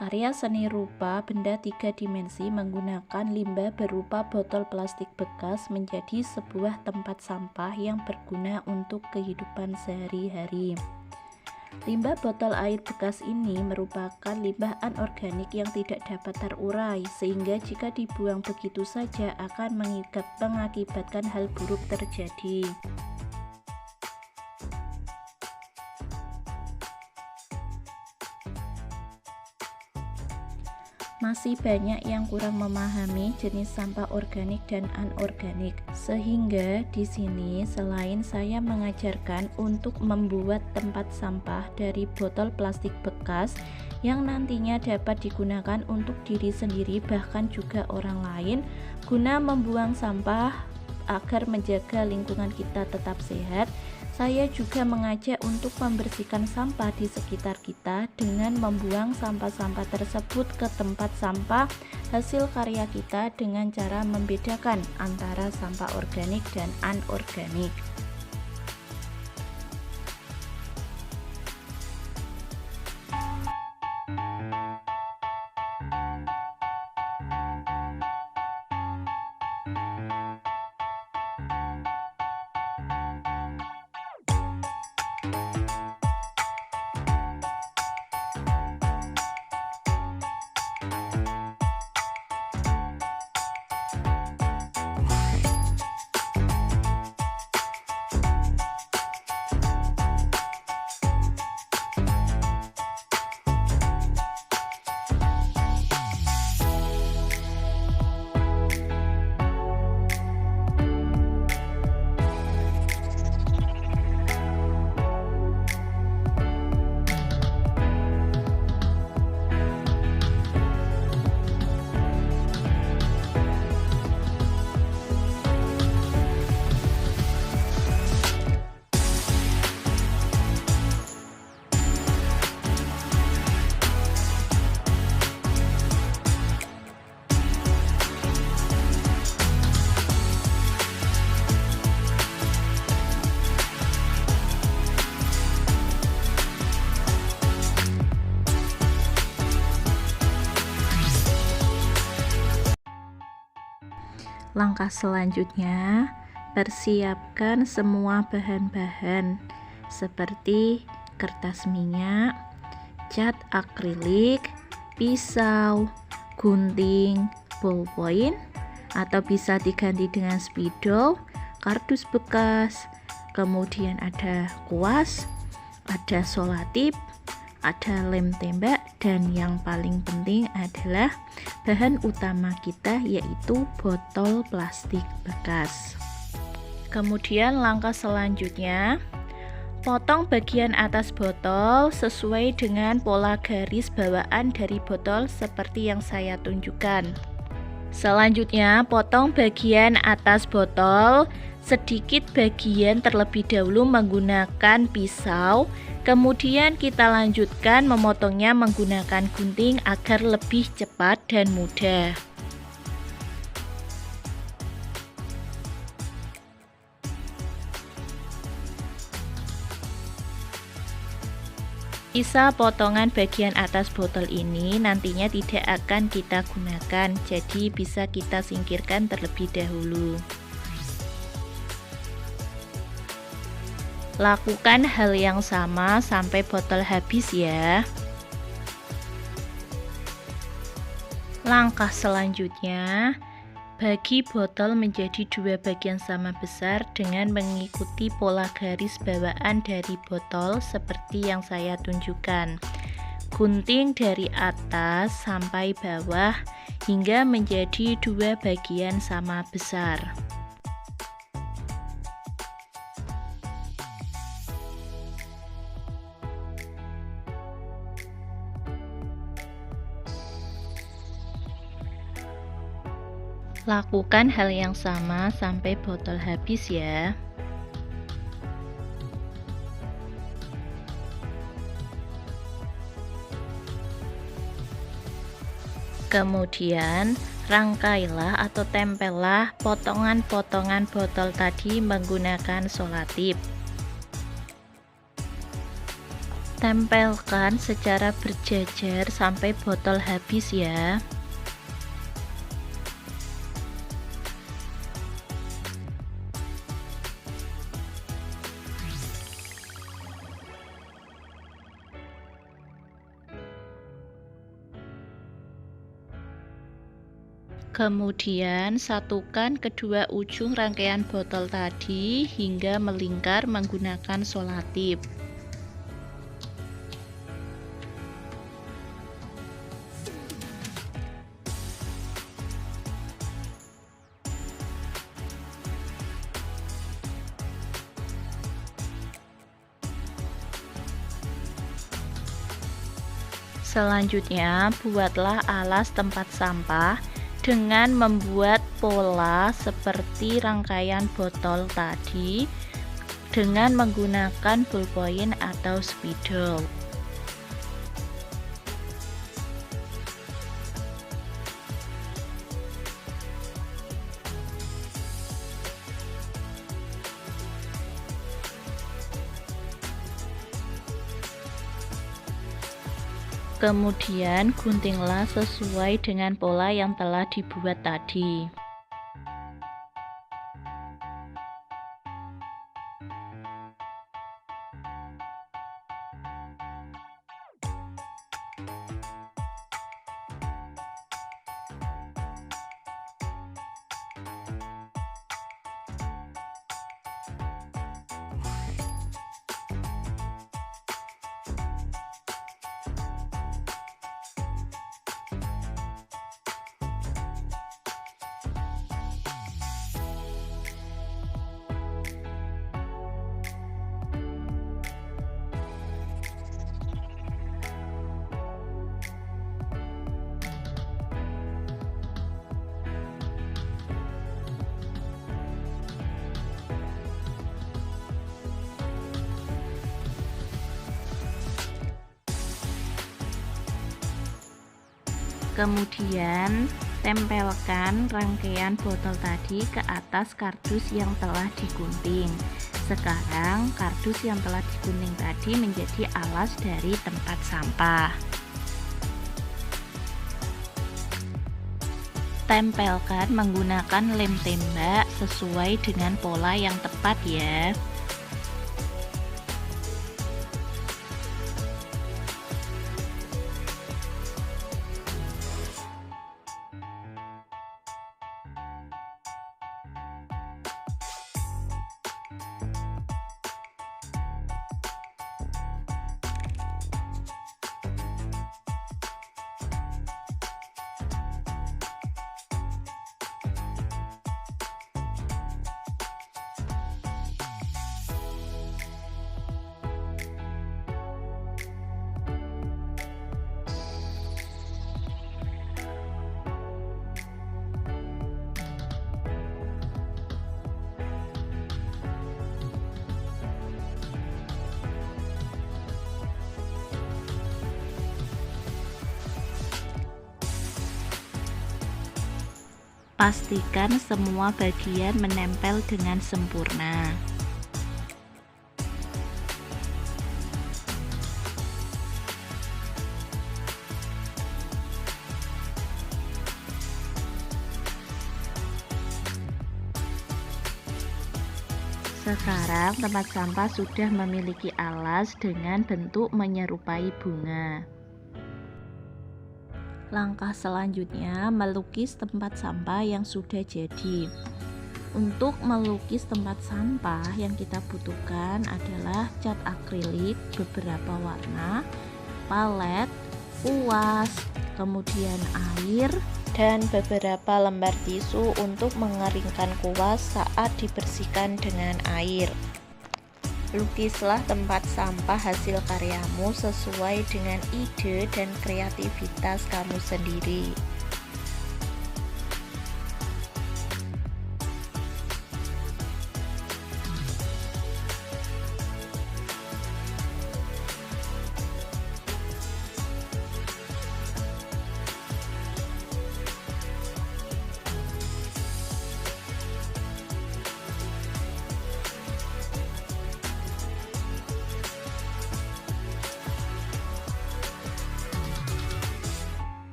Karya seni rupa benda tiga dimensi menggunakan limbah berupa botol plastik bekas menjadi sebuah tempat sampah yang berguna untuk kehidupan sehari-hari. Limbah botol air bekas ini merupakan limbah anorganik yang tidak dapat terurai, sehingga jika dibuang begitu saja akan mengakibatkan hal buruk terjadi. Masih banyak yang kurang memahami jenis sampah organik dan anorganik, sehingga di sini selain saya mengajarkan untuk membuat tempat sampah dari botol plastik bekas yang nantinya dapat digunakan untuk diri sendiri bahkan juga orang lain guna membuang sampah agar menjaga lingkungan kita tetap sehat, saya juga mengajak untuk membersihkan sampah di sekitar kita dengan membuang sampah-sampah tersebut ke tempat sampah hasil karya kita dengan cara membedakan antara sampah organik dan anorganik. Langkah selanjutnya, persiapkan semua bahan-bahan seperti kertas minyak, cat akrilik, pisau, gunting, ballpoint atau bisa diganti dengan spidol, kardus bekas, kemudian ada kuas, ada solatip, ada lem tembak, dan yang paling penting adalah bahan utama kita yaitu botol plastik bekas. Kemudian langkah selanjutnya, potong bagian atas botol sesuai dengan pola garis bawaan dari botol seperti yang saya tunjukkan. Selanjutnya, potong bagian atas botol sedikit bagian terlebih dahulu menggunakan pisau. Kemudian kita lanjutkan memotongnya menggunakan gunting agar lebih cepat dan mudah. Sisa potongan bagian atas botol ini nantinya tidak akan kita gunakan, jadi bisa kita singkirkan terlebih dahulu. Lakukan hal yang sama sampai botol habis ya. Langkah selanjutnya, bagi botol menjadi dua bagian sama besar dengan mengikuti pola garis bawaan dari botol seperti yang saya tunjukkan. Gunting dari atas sampai bawah hingga menjadi dua bagian sama besar. Lakukan hal yang sama sampai botol habis ya. Kemudian rangkailah atau tempellah potongan-potongan botol tadi menggunakan solatip. Tempelkan secara berjajar sampai botol habis ya. Kemudian satukan kedua ujung rangkaian botol tadi hingga melingkar menggunakan solatip. Selanjutnya, buatlah alas tempat sampah dengan membuat pola seperti rangkaian botol tadi dengan menggunakan ballpoint atau spidol. Kemudian guntinglah sesuai dengan pola yang telah dibuat tadi. Kemudian tempelkan rangkaian botol tadi ke atas kardus yang telah digunting. Sekarang kardus yang telah digunting tadi menjadi alas dari tempat sampah. Tempelkan menggunakan lem tembak sesuai dengan pola yang tepat ya. Pastikan semua bagian menempel dengan sempurna. Sekarang tempat sampah sudah memiliki alas dengan bentuk menyerupai bunga. Langkah selanjutnya melukis tempat sampah yang sudah jadi. Untuk melukis tempat sampah yang kita butuhkan adalah cat akrilik beberapa warna, palet, kuas, kemudian air, dan beberapa lembar tisu untuk mengeringkan kuas saat dibersihkan dengan air. Lukislah tempat sampah hasil karyamu sesuai dengan ide dan kreativitas kamu sendiri.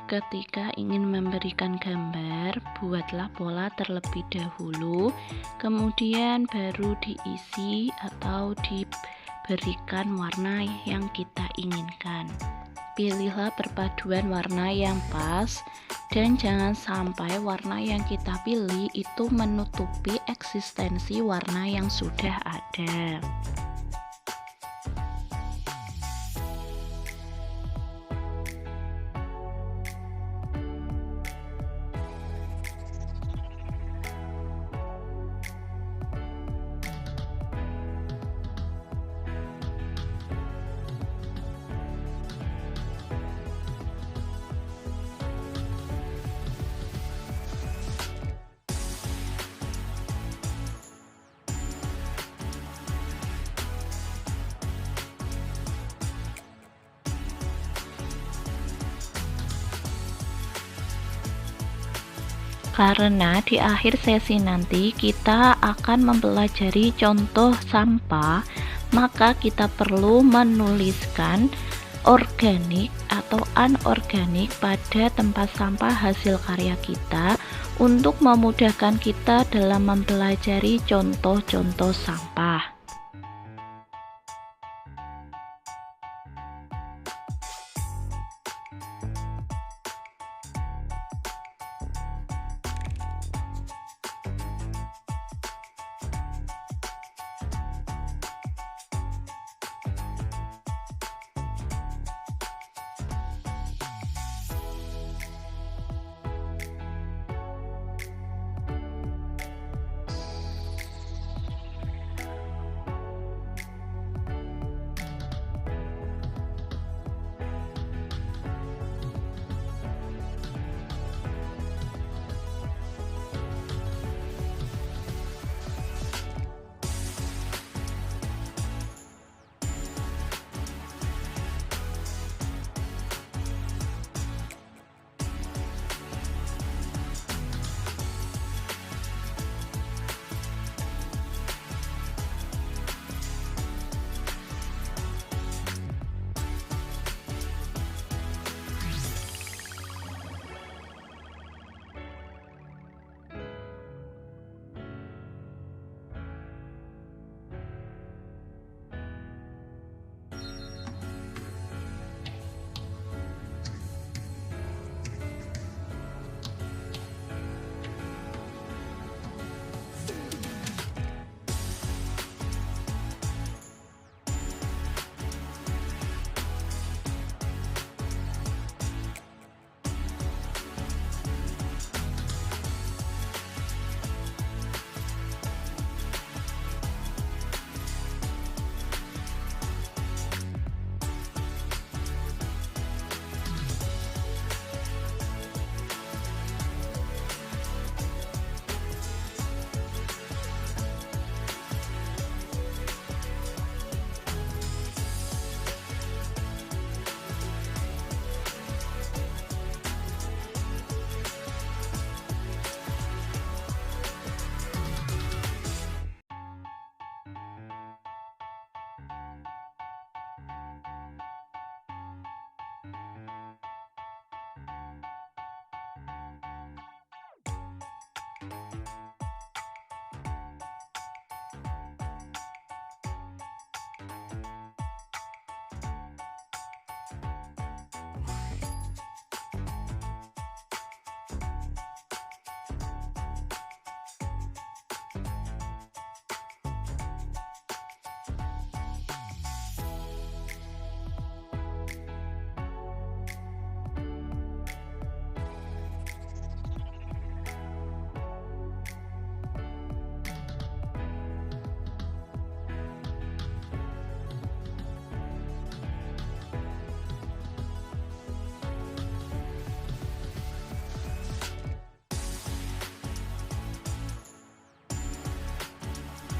Ketika ingin memberikan gambar, buatlah pola terlebih dahulu, kemudian baru diisi atau diberikan warna yang kita inginkan. Pilihlah perpaduan warna yang pas, dan jangan sampai warna yang kita pilih itu menutupi eksistensi warna yang sudah ada. Karena di akhir sesi nanti kita akan mempelajari contoh sampah, maka kita perlu menuliskan organik atau anorganik pada tempat sampah hasil karya kita untuk memudahkan kita dalam mempelajari contoh-contoh sampah.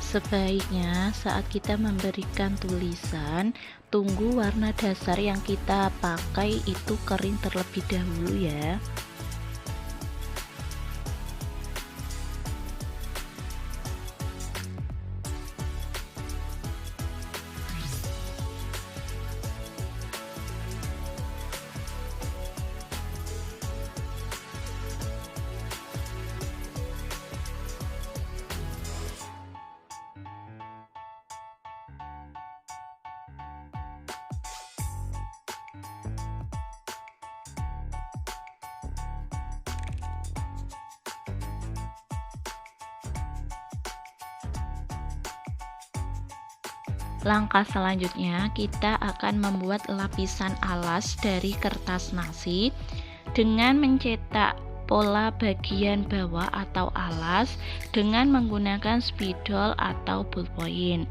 Sebaiknya saat kita memberikan tulisan, tunggu warna dasar yang kita pakai itu kering terlebih dahulu ya. Langkah selanjutnya, kita akan membuat lapisan alas dari kertas nasi dengan mencetak pola bagian bawah atau alas dengan menggunakan spidol atau ballpoint.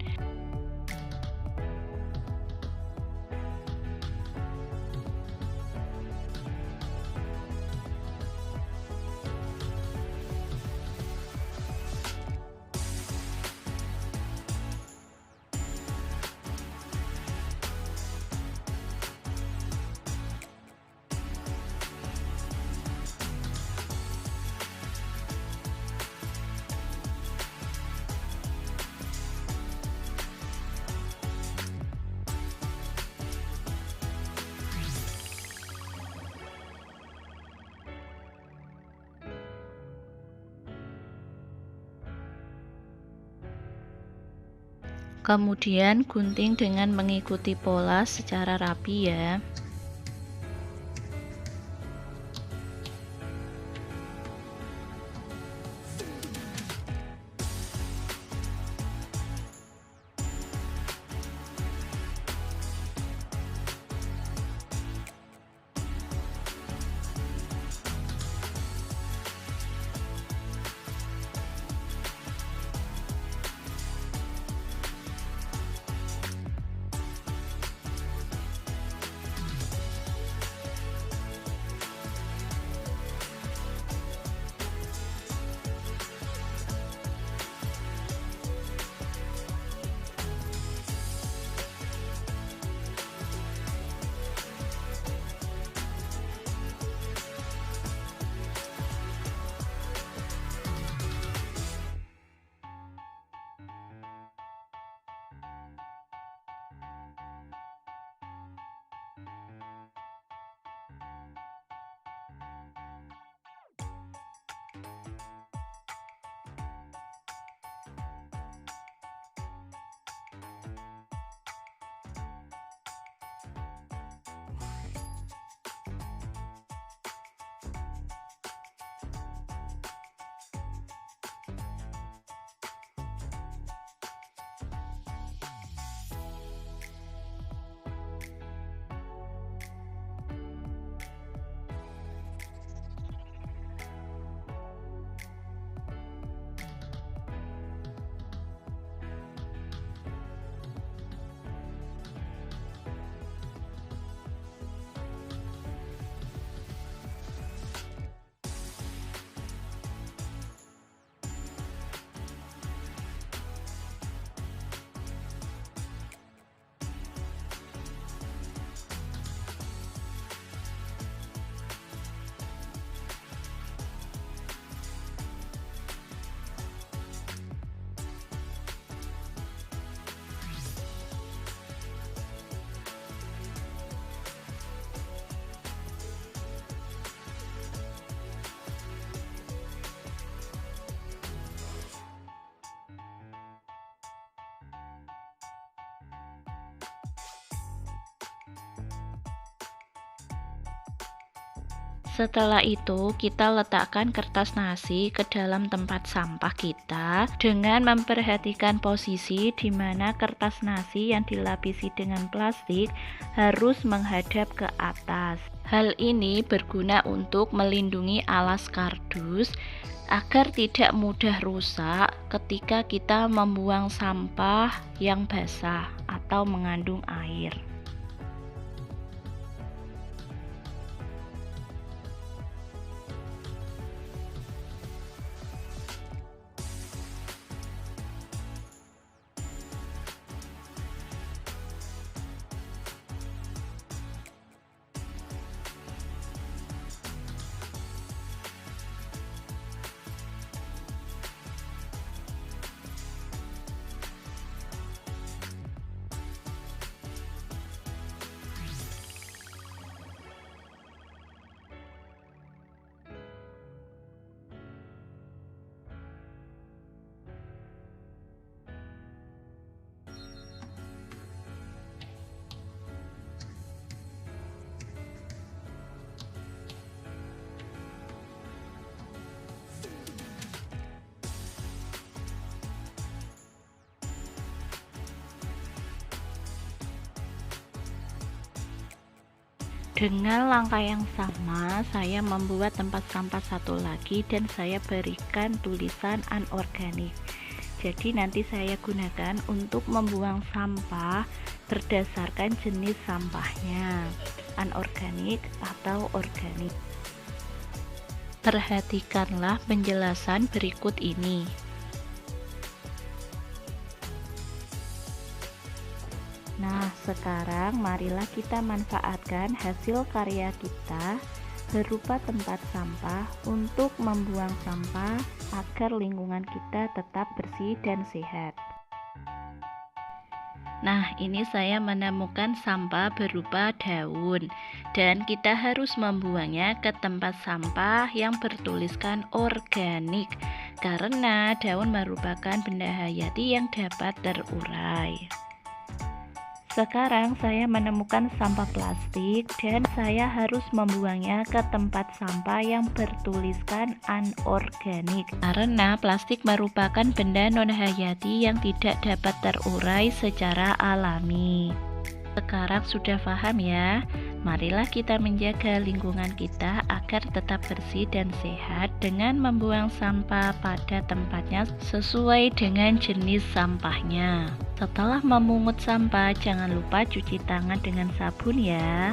Kemudian gunting dengan mengikuti pola secara rapi ya. Setelah itu, kita letakkan kertas nasi ke dalam tempat sampah kita dengan memperhatikan posisi di mana kertas nasi yang dilapisi dengan plastik harus menghadap ke atas. Hal ini berguna untuk melindungi alas kardus agar tidak mudah rusak ketika kita membuang sampah yang basah atau mengandung air. Dengan langkah yang sama, saya membuat tempat sampah satu lagi dan saya berikan tulisan anorganik. Jadi nanti saya gunakan untuk membuang sampah berdasarkan jenis sampahnya, anorganik atau organik. Perhatikanlah penjelasan berikut ini. Nah, sekarang marilah kita manfaatkan hasil karya kita berupa tempat sampah untuk membuang sampah agar lingkungan kita tetap bersih dan sehat. Nah, ini saya menemukan sampah berupa daun dan kita harus membuangnya ke tempat sampah yang bertuliskan organik karena daun merupakan benda hayati yang dapat terurai. Sekarang saya menemukan sampah plastik dan saya harus membuangnya ke tempat sampah yang bertuliskan anorganik karena plastik merupakan benda non-hayati yang tidak dapat terurai secara alami. Sekarang sudah paham ya? Marilah kita menjaga lingkungan kita agar tetap bersih dan sehat dengan membuang sampah pada tempatnya sesuai dengan jenis sampahnya. Setelah memungut sampah, jangan lupa cuci tangan dengan sabun ya.